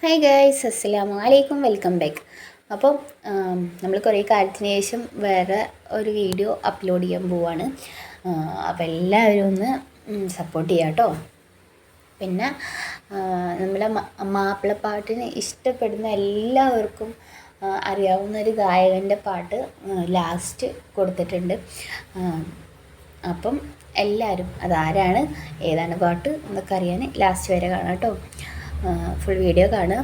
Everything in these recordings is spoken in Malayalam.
ഹായ് ഗൈസ്, അസ്സലാമു അലൈക്കും, വെൽക്കം ബാക്ക്. അപ്പം നമ്മൾ കുറേ കാലത്തിന് ശേഷം വേറെ ഒരു വീഡിയോ അപ്ലോഡ് ചെയ്യാൻ പോവാണ്. അപ്പോൾ എല്ലാവരും ഒന്ന് സപ്പോർട്ട് ചെയ്യാം കേട്ടോ. പിന്നെ നമ്മളെ മാപ്പിളപ്പാട്ടിന് ഇഷ്ടപ്പെടുന്ന എല്ലാവർക്കും അറിയാവുന്ന ഒരു ഗായകൻ്റെ പാട്ട് ലാസ്റ്റ് കൊടുത്തിട്ടുണ്ട്. അപ്പം എല്ലാവരും അതാരാണ്, ഏതാണ് പാട്ട് എന്നൊക്കെ അറിയാൻ ലാസ്റ്റ് വരെ കാണാം കേട്ടോ. ഫുൾ വീഡിയോ കാണുക.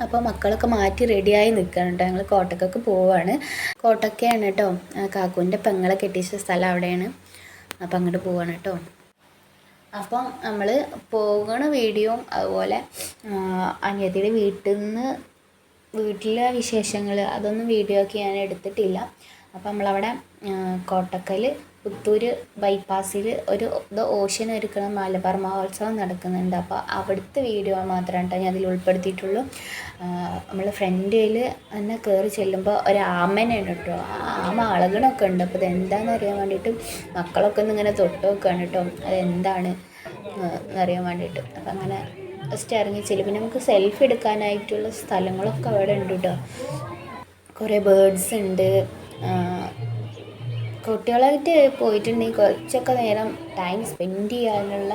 അപ്പോൾ മക്കളൊക്കെ മാറ്റി റെഡിയായി നിൽക്കുകയാണ് കേട്ടോ. ഞങ്ങൾ കോട്ടക്കൊക്കെ പോവുകയാണ്. കോട്ടക്കയാണ് കേട്ടോ, കാക്കുവിൻ്റെ പെങ്ങളെ കെട്ടിച്ച സ്ഥലം അവിടെയാണ്. അപ്പം അങ്ങോട്ട് പോവുകയാണ് കേട്ടോ. അപ്പം നമ്മൾ പോകുന്ന വീഡിയോയും അതുപോലെ അനിയത്തിയുടെ വീട്ടിലെ വിശേഷങ്ങൾ അതൊന്നും വീഡിയോ ഒക്കെ ഞാൻ എടുത്തിട്ടില്ല. അപ്പം നമ്മളവിടെ കോട്ടക്കൽ പുത്തൂർ ബൈപ്പാസിൽ ഒരു ഓഷ്യൻ ഒരുക്കണ മലബാർ മഹോത്സവം നടക്കുന്നുണ്ട്. അപ്പോൾ അവിടുത്തെ വീഡിയോ മാത്രമാണ് കേട്ടോ ഞാൻ അതിൽ ഉൾപ്പെടുത്തിയിട്ടുള്ളൂ. നമ്മൾ ഫ്രണ്ടിൽ തന്നെ കയറി ചെല്ലുമ്പോൾ ഒരു ആമനുണ്ട് കേട്ടോ. ആമ അളകണമൊക്കെ ഉണ്ട്. അപ്പോൾ ഇതെന്താണെന്ന് അറിയാൻ വേണ്ടിയിട്ട് മക്കളൊക്കെ ഒന്ന് ഇങ്ങനെ തൊട്ട് നോക്കുകയാണ് കേട്ടോ, അതെന്താണ് എന്നറിയാൻ വേണ്ടിയിട്ട്. അപ്പം അങ്ങനെ ജസ്റ്റ് ഇറങ്ങി ചെല്ലും. പിന്നെ നമുക്ക് സെൽഫി എടുക്കാനായിട്ടുള്ള സ്ഥലങ്ങളൊക്കെ അവിടെ ഉണ്ട് കേട്ടോ. കുറേ ബേർഡ്സ് ഉണ്ട്. കുട്ടികളായിട്ട് പോയിട്ടുണ്ടെങ്കിൽ കുറച്ചൊക്കെ നേരം ടൈം സ്പെൻഡ് ചെയ്യാനുള്ള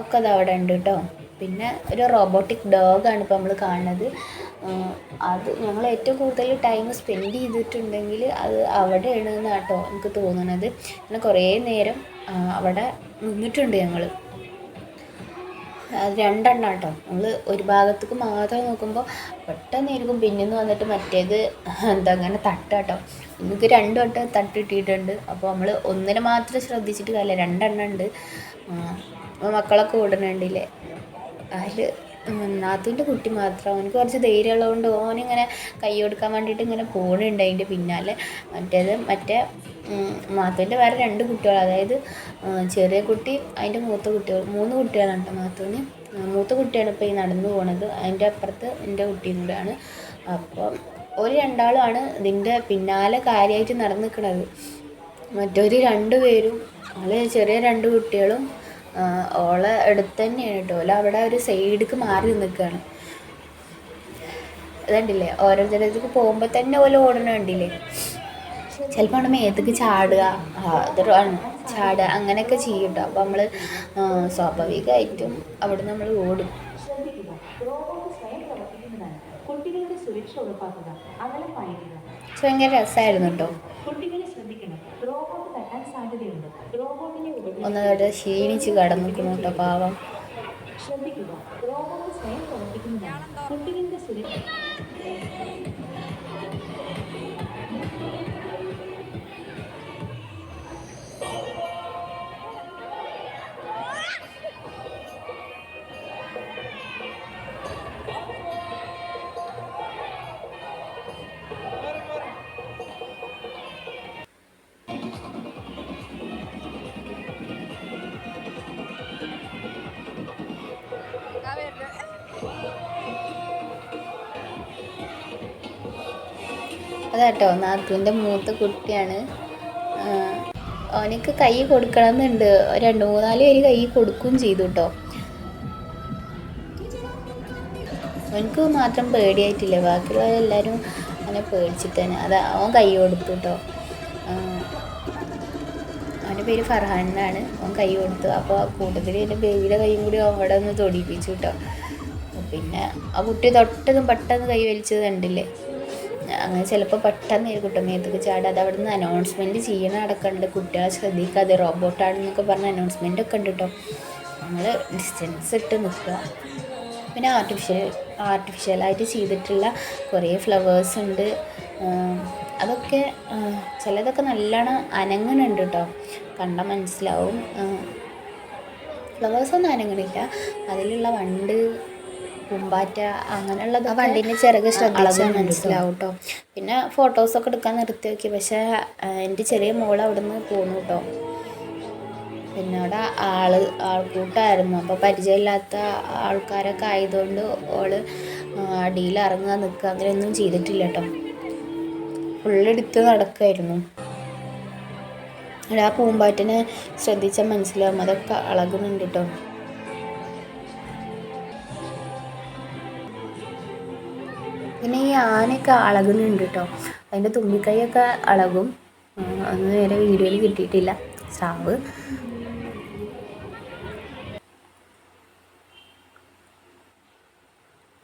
ഒക്കെ അത് അവിടെ ഉണ്ട് കേട്ടോ. പിന്നെ ഒരു റോബോട്ടിക് ഡോഗാണ് ഇപ്പോൾ നമ്മൾ കാണുന്നത്. അത് ഞങ്ങൾ ഏറ്റവും കൂടുതൽ ടൈം സ്പെൻഡ് ചെയ്തിട്ടുണ്ടെങ്കിൽ അത് അവിടെയാണ് എന്നാണ് കേട്ടോ എനിക്ക് തോന്നുന്നത്. പിന്നെ കുറേ നേരം അവിടെ നിന്നിട്ടുണ്ട് ഞങ്ങൾ. അത് രണ്ടെണ്ണം കേട്ടോ. നമ്മൾ ഒരു ഭാഗത്തേക്ക് മാത്രം നോക്കുമ്പോൾ പെട്ടെന്നായിരിക്കും പിന്നിന്ന് വന്നിട്ട് മറ്റേത് അങ്ങനെ കേട്ടോ. എനിക്ക് 2 വട്ടം തട്ടിട്ടിട്ടുണ്ട്. അപ്പോൾ നമ്മൾ ഒന്നിനെ മാത്രം ശ്രദ്ധിച്ചിട്ട് കാര്യമില്ല, 2 എണ്ണം ഉണ്ട്. അപ്പോൾ മക്കളൊക്കെ ഓടുന്നുണ്ടില്ലേ. അതിൽ നാത്തൂൻ്റെ കുട്ടി മാത്രം, അവനക്ക് കുറച്ച് ധൈര്യമുള്ളതുകൊണ്ട് ഓനിങ്ങനെ കൈ കൊടുക്കാൻ വേണ്ടിയിട്ട് ഇങ്ങനെ പോകണുണ്ട് അതിൻ്റെ പിന്നാലെ. മറ്റേ നാത്തൂൻ്റെ വേറെ 2 കുട്ടികൾ, അതായത് ചെറിയ കുട്ടി അതിൻ്റെ മൂത്ത കുട്ടികൾ, 3 കുട്ടികളാണ് കേട്ടോ നാത്തൂന്. മൂത്ത കുട്ടിയാണ് ഇപ്പോൾ ഈ നടന്നു പോണത്. അതിൻ്റെ അപ്പുറത്ത് എൻ്റെ കുട്ടിയും കൂടെയാണ്. അപ്പം ഒരു 2 ഇതിൻ്റെ പിന്നാലെ കാര്യമായിട്ട് നടന്നു നിൽക്കുന്നത്. മറ്റൊരു 2 പേരും ചെറിയ 2 കുട്ടികളും ഓളെ അടുത്ത് തന്നെയാണ് കേട്ടോ. അവിടെ ഒരു സൈഡിലേക്ക് മാറി നിൽക്കുകയാണ്. ഇതുണ്ടല്ലേ, ഓരോരുത്തരത്തേക്ക് പോകുമ്പോൾ തന്നെ ഓല ഓടണ കണ്ടില്ലേ. ചിലപ്പോൾ അവിടെ മേത്തേക്ക് ചാടുക, അങ്ങനെയൊക്കെ ചെയ്യും കേട്ടോ. അപ്പോൾ നമ്മൾ സ്വാഭാവികമായിട്ടും അവിടെ നമ്മൾ ഓടും. ഭയങ്കര രസമായിരുന്നു കേട്ടോ. ഒന്നവിടെ ക്ഷീണിച്ച് കിടന്നിരിക്കുന്നു കേട്ടോ പാവം. അതാട്ടോ നാത്തൂൻ്റെ മൂത്ത കുട്ടിയാണ്. അവനക്ക് കൈ കൊടുക്കണമെന്നുണ്ട്. 2-3 പേര് കൈ കൊടുക്കുകയും ചെയ്തു കേട്ടോ. അവനക്ക് മാത്രം പേടിയായിട്ടില്ല, ബാക്കിയുള്ളവരെല്ലാവരും അവനെ പേടിച്ചിട്ട് തന്നെ അവൻ കൈ കൊടുത്തു കേട്ടോ. അവൻ്റെ പേര് ഫർഹാൻ എന്നാണ്. അവൻ കൈ കൊടുത്തു. അപ്പോൾ ആ കൂട്ടത്തിൽ എൻ്റെ ബേബിയുടെ കൈയും കൂടി അവിടെ ഒന്ന് തൊടിപ്പിച്ചു കേട്ടോ. പിന്നെ ആ കുട്ടി തൊട്ടതും പെട്ടെന്ന് കൈ വലിച്ചത് കണ്ടില്ലേ. അങ്ങനെ ചിലപ്പോൾ പെട്ടെന്ന് കേട്ടോ മേത്തേക്ക് ചാടുക. അത് അവിടെ നിന്ന് അനൗൺസ്മെൻറ്റ് ചെയ്യണ അടക്കമുണ്ട്, കുട്ടികളെ ശ്രദ്ധിക്കാതെ റോബോട്ടാണെന്നൊക്കെ പറഞ്ഞ് അനൗൺസ്മെൻ്റ് ഒക്കെ ഉണ്ട് കേട്ടോ. നമ്മൾ ഡിസ്റ്റൻസ് ഇട്ട് നിൽക്കുക. പിന്നെ ആർട്ടിഫിഷ്യലായിട്ട് ചെയ്തിട്ടുള്ള കുറേ ഫ്ലവേഴ്സ് ഉണ്ട്. അതൊക്കെ ചിലതൊക്കെ നല്ലോണം അനങ്ങുന്നുണ്ട് കേട്ടോ, കണ്ടാൽ മനസ്സിലാവും. ഫ്ലവേഴ്സൊന്നും അനങ്ങണില്ല, അതിലുള്ള വണ്ട്, പൂമ്പാറ്റ അങ്ങനെയുള്ളത് വണ്ടിൻ്റെ ചിറക് ശ്രദ്ധിച്ചാൽ മനസ്സിലാവും കേട്ടോ. പിന്നെ ഫോട്ടോസൊക്കെ എടുക്കാൻ നിർത്തി നോക്കി, പക്ഷേ എൻ്റെ ചെറിയ മോൾ അവിടെ നിന്ന് പോന്നു കേട്ടോ. പിന്നെ അവിടെ ആൾക്കൂട്ടമായിരുന്നു. അപ്പോൾ പരിചയമില്ലാത്ത ആൾക്കാരൊക്കെ ആയതുകൊണ്ട് ഓള് അടിയിൽ ഇറങ്ങാൻ നിൽക്കുക അങ്ങനെയൊന്നും ചെയ്തിട്ടില്ല കേട്ടോ. ഫുള്ളെടുത്ത് നടക്കുമായിരുന്നു. ആ പൂമ്പാറ്റിനെ ശ്രദ്ധിച്ചാൽ മനസ്സിലാവും, അതൊക്കെ അളകുന്നുണ്ട് കേട്ടോ. പിന്നെ ഈ ആനയൊക്കെ അളകുന്നുണ്ട് കേട്ടോ. അതിൻ്റെ തുമ്പിക്കൈയൊക്കെ അളകും. അന്ന് നേരെ വീഡിയോയിൽ കിട്ടിയിട്ടില്ല. സ്രാവ്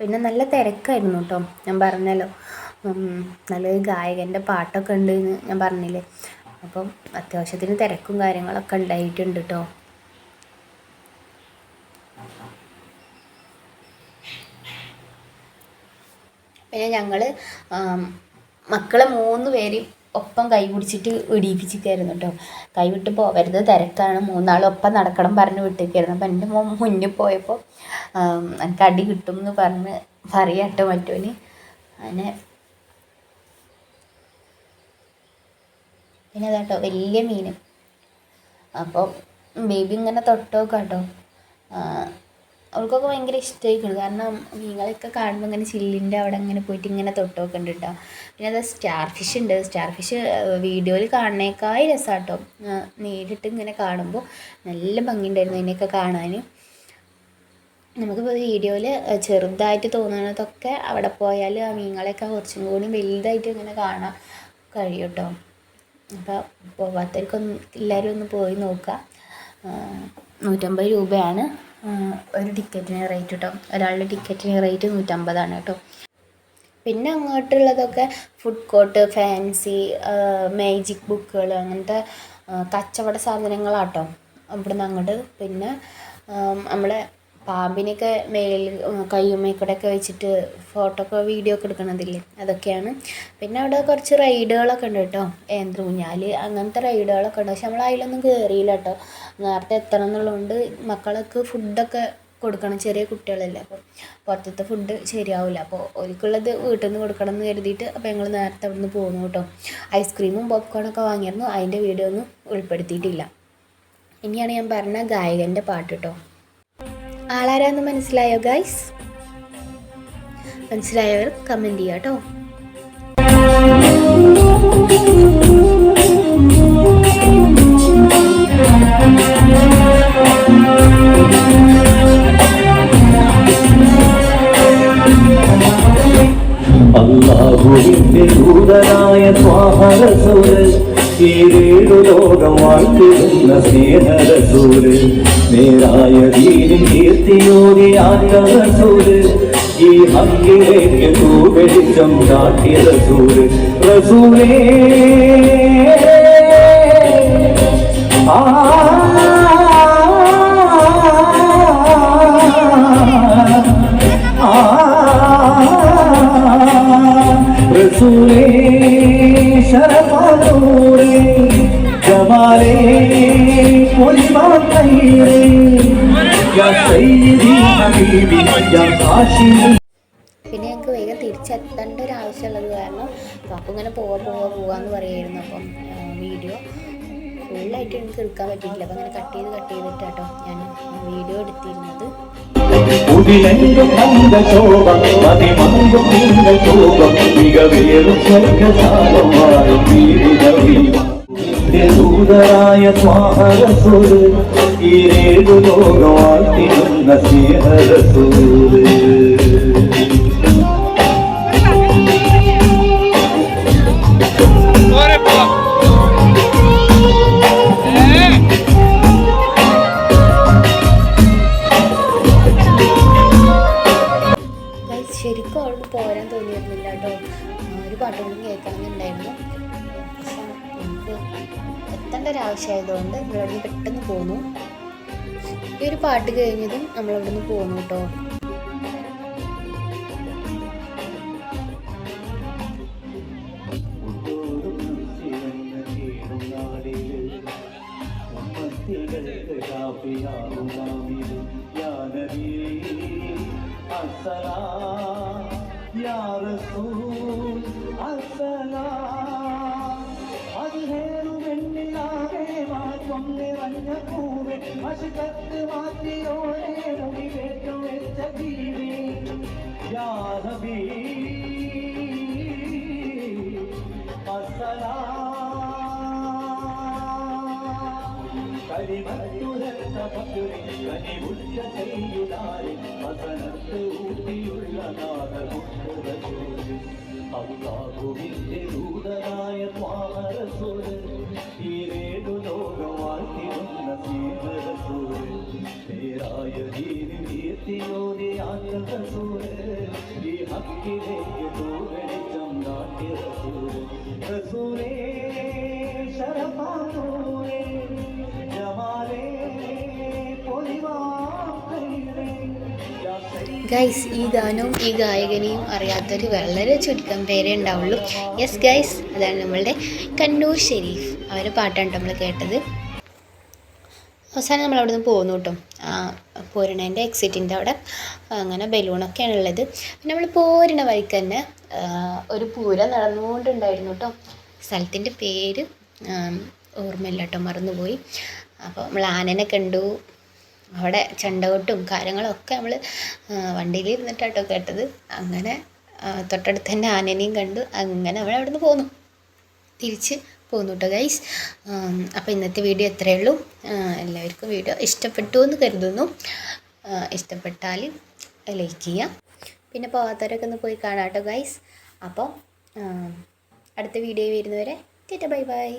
പിന്നെ നല്ല തിരക്കായിരുന്നു കേട്ടോ. ഞാൻ പറഞ്ഞല്ലോ നല്ലൊരു ഗായകൻ്റെ പാട്ടൊക്കെ ഉണ്ട് എന്ന് ഞാൻ പറഞ്ഞില്ലേ. അപ്പം അത്യാവശ്യത്തിന് തിരക്കും കാര്യങ്ങളൊക്കെ ഉണ്ടായിട്ടുണ്ട് കേട്ടോ. പിന്നെ ഞങ്ങൾ മക്കളെ 3 പേരും ഒപ്പം കൈ പിടിച്ചിട്ട് ഇടിയിപ്പിച്ചിരിക്കുകയായിരുന്നു കേട്ടോ. കൈ വിട്ട് പോകരുത്, തിരക്കാണ്, 3 ഒപ്പം നടക്കണം പറഞ്ഞ് വിട്ടിരിക്കുകയായിരുന്നു. അപ്പം എൻ്റെ മോൻ മുന്നിൽ പോയപ്പോൾ എനിക്ക് അടി കിട്ടും എന്ന് പറയാട്ടോ മറ്റോന്. അങ്ങനെ പിന്നെ അതാട്ടോ വലിയ മീൻ. അപ്പോൾ ബേബി ഇങ്ങനെ തൊട്ടോക്കാം കേട്ടോ. അവൾക്കൊക്കെ ഭയങ്കര ഇഷ്ടമായിരിക്കും. കാരണം മീനുകളൊക്കെ കാണുമ്പോൾ ഇങ്ങനെ ചില്ലിൻ്റെ അവിടെ ഇങ്ങനെ പോയിട്ട് ഇങ്ങനെ തൊട്ടോക്കുന്നുണ്ട് കേട്ടോ. പിന്നെ അത് സ്റ്റാർ ഫിഷ് ഉണ്ട്. സ്റ്റാർ ഫിഷ് വീഡിയോയിൽ കാണുന്നേക്കായി രസമാണ് കേട്ടോ. നേരിട്ട് ഇങ്ങനെ കാണുമ്പോൾ നല്ല ഭംഗിയുണ്ടായിരുന്നു അതിനെയൊക്കെ കാണാൻ. നമുക്കിപ്പോൾ വീഡിയോയിൽ ചെറുതായിട്ട് തോന്നുന്നതൊക്കെ അവിടെ പോയാൽ ആ മീനുകളെയൊക്കെ കുറച്ചും കൂടി വലുതായിട്ട് ഇങ്ങനെ കാണാൻ കഴിയും കേട്ടോ. അപ്പോൾ പോവാത്തവർക്കൊന്ന് എല്ലാവരും ഒന്ന് പോയി നോക്കുക. 150 രൂപയാണ് ഒരു ടിക്കറ്റിന് റേറ്റ് കേട്ടോ. ഒരാളുടെ ടിക്കറ്റിന് റേറ്റ് 150 കേട്ടോ. പിന്നെ അങ്ങോട്ടുള്ളതൊക്കെ ഫുഡ് കോർട്ട്, ഫാൻസി, മാജിക് ബുക്കുകൾ, അങ്ങനത്തെ കച്ചവട സാധനങ്ങളാട്ടോ അവിടെ നിന്ന് അങ്ങോട്ട്. പിന്നെ നമ്മളെ പാമ്പിനെയൊക്കെ മേലിൽ കയ്യുമ്മേക്കൂടെയൊക്കെ വെച്ചിട്ട് ഫോട്ടോ വീഡിയോ ഒക്കെ എടുക്കണതില്ലേ, അതൊക്കെയാണ്. പിന്നെ അവിടെ കുറച്ച് റൈഡുകളൊക്കെ ഉണ്ട് കേട്ടോ. ഊഞ്ഞാൽ അങ്ങനത്തെ റൈഡുകളൊക്കെ ഉണ്ട്. പക്ഷെ നമ്മൾ അതിലൊന്നും കയറിയില്ല കേട്ടോ. നേരത്തെ എത്തണം എന്നുള്ളതുകൊണ്ട് മക്കൾക്ക് ഫുഡൊക്കെ കൊടുക്കണം. ചെറിയ കുട്ടികളല്ലേ, അപ്പോൾ പുറത്തത്തെ ഫുഡ് ശരിയാവില്ല. അപ്പോൾ ഒരിക്കുള്ളത് വീട്ടിൽ നിന്ന് കൊടുക്കണം എന്ന് കരുതിയിട്ട് അപ്പോൾ ഞങ്ങൾ നേരത്തെ അവിടെ നിന്ന് പോകുന്നു കേട്ടോ. ഐസ്ക്രീമും പോപ്കോണൊക്കെ വാങ്ങിയിരുന്നു. അതിൻ്റെ വീഡിയോ ഒന്നും ഉൾപ്പെടുത്തിയിട്ടില്ല. ഇനിയാണ് ഞാൻ പറഞ്ഞ ഗായകൻ്റെ പാട്ട് കേട്ടോ. ആളാരാന്ന് മനസ്സിലായോ ഗൈസ്? മനസ്സിലായവർ കമൻറ്റ് ചെയ്യുക കേട്ടോ. അല്ലാഹുവിന്റെ ദൂതനായ ത്വാഹ റസൂൽ, ഈ 7 ലോകം വാഴ്ത്തിടുന്ന സ്നേഹ റസൂൽ, നേരായ ദീനിൻ കീർത്തിയോടെയാറ്റ റസൂൽ, ഈ ഹക്കിലേക്ക് തൂവെളിച്ചം കാട്ടിയ റസൂൽ. റസൂലേ റസൂലേ ശരഫാനൂരേ ജമാലേ മുൽബാൻ ഖൈറേ യാ സയ്യിദി ഹബീബി യാ ഹാഷിമി. പിന്നെ ഞങ്ങൾക്ക് വേഗം തിരിച്ചെത്തേണ്ട ഒരു ആവശ്യമുള്ളത് കാരണം അപ്പോൾ ഇങ്ങനെ പോവാന്ന് പറയുമായിരുന്നു. അപ്പം വീഡിയോ ഫുള്ളായിട്ട് എനിക്ക് എടുക്കാൻ പറ്റിയിട്ടില്ല. അപ്പം അങ്ങനെ കട്ട് ചെയ്തിട്ടാട്ടോ ഞാൻ വീഡിയോ എടുത്തിരുന്നത്. ഉദിലെങ്കും നല്ല ശോഭം മതിമങ്കും നിന്റെ ശോഭം മികവേറും സ്വർഗസാരമായും ദൂതരായ ത്വാഹ റസൂൽ, ഈ 7 ലോകം വാഴ്ത്തിടുന്ന സ്നേഹ റസൂൽ. ശരിക്കും അവൾക്ക് പോരാൻ തോന്നിയിരുന്നില്ല കേട്ടോ. ഒരു പാട്ടുകളും കേൾക്കണമെന്നുണ്ടായിരുന്നു. പക്ഷെ എനിക്ക് എത്തേണ്ട ഒരാവശ്യമായതുകൊണ്ട് നമ്മളവിടെ നിന്ന് പെട്ടെന്ന് പോന്നു. ഈ ഒരു പാട്ട് കഴിഞ്ഞതും നമ്മളവിടെ നിന്ന് പോന്നു കേട്ടോ. السلام يا رسول السلام അധേരു വെണ്ണിലാകെ മാറ്റം നിറഞ്ഞ പൂവെ അശുദ്ധത്ത് മാറ്റിയോടെ മുടി കേട്ടു വെച്ച ജീവി യാ ഹബീബ് അസ്സലാം കരിമത്തുരത്ത ഭക്തി കനിവുറ്റ സയ്യിദാരെ വസനത്ത് ഊട്ടിയുള്ള നാദമുട്ട് റസൂല് ഈ ഹക്കിലേക്ക് തൂവെളിച്ചം നാട്ടി റസൂല് റസൂലേ ശരഫാനൂരേ ജമാലേ പൊലിവാക്കൈരേ യാ സയ്യിദ് ഗൈസ് ഈ ഗാനവും ഈ ഗായകനെയും അറിയാത്തൊരു വളരെ ചുരുക്കം പേരേ ഉണ്ടാവുള്ളൂ. യെസ് ഗൈസ്, അതാണ് നമ്മളുടെ കണ്ണൂർ ഷെരീഫ്. അവരുടെ പാട്ടാണ് നമ്മൾ കേട്ടത്. അവസാനം നമ്മൾ അവിടെ നിന്ന് പോന്നു കേട്ടോ. പോരണേൻ്റെ എക്സിറ്റിൻ്റെ അവിടെ അങ്ങനെ ബലൂണൊക്കെയാണ് ഉള്ളത്. പിന്നെ നമ്മൾ പോരണ വഴിക്ക് തന്നെ ഒരു പൂരം നടന്നുകൊണ്ടുണ്ടായിരുന്നു കേട്ടോ. സ്ഥലത്തിൻ്റെ പേര് ഓർമ്മയില്ല കേട്ടോ, മറന്നുപോയി. അപ്പോൾ നമ്മൾ ആനനെ കണ്ടു. അവിടെ ചെണ്ടകൊട്ടും കാര്യങ്ങളൊക്കെ നമ്മൾ വണ്ടിയിൽ ഇരുന്നിട്ടാട്ടോ കേട്ടത്. അങ്ങനെ തൊട്ടടുത്ത് തന്നെ ആനനെയും കണ്ടു. അങ്ങനെ നമ്മൾ അവിടെ നിന്ന് പോന്നു, തിരിച്ച് പോന്നു കേട്ടോ ഗൈസ്. അപ്പോൾ ഇന്നത്തെ വീഡിയോ ഇത്രയേ ഉള്ളൂ. എല്ലാവർക്കും വീഡിയോ ഇഷ്ടപ്പെട്ടു എന്ന് കരുതുന്നു. ഇഷ്ടപ്പെട്ടാൽ ലൈക്ക് ചെയ്യാം. പിന്നെ പോകാത്തവരൊക്കെ ഒന്ന് പോയി കാണാം കേട്ടോ ഗൈസ്. അപ്പോൾ അടുത്ത വീഡിയോ വരുന്നവരെ ബൈ ബൈ.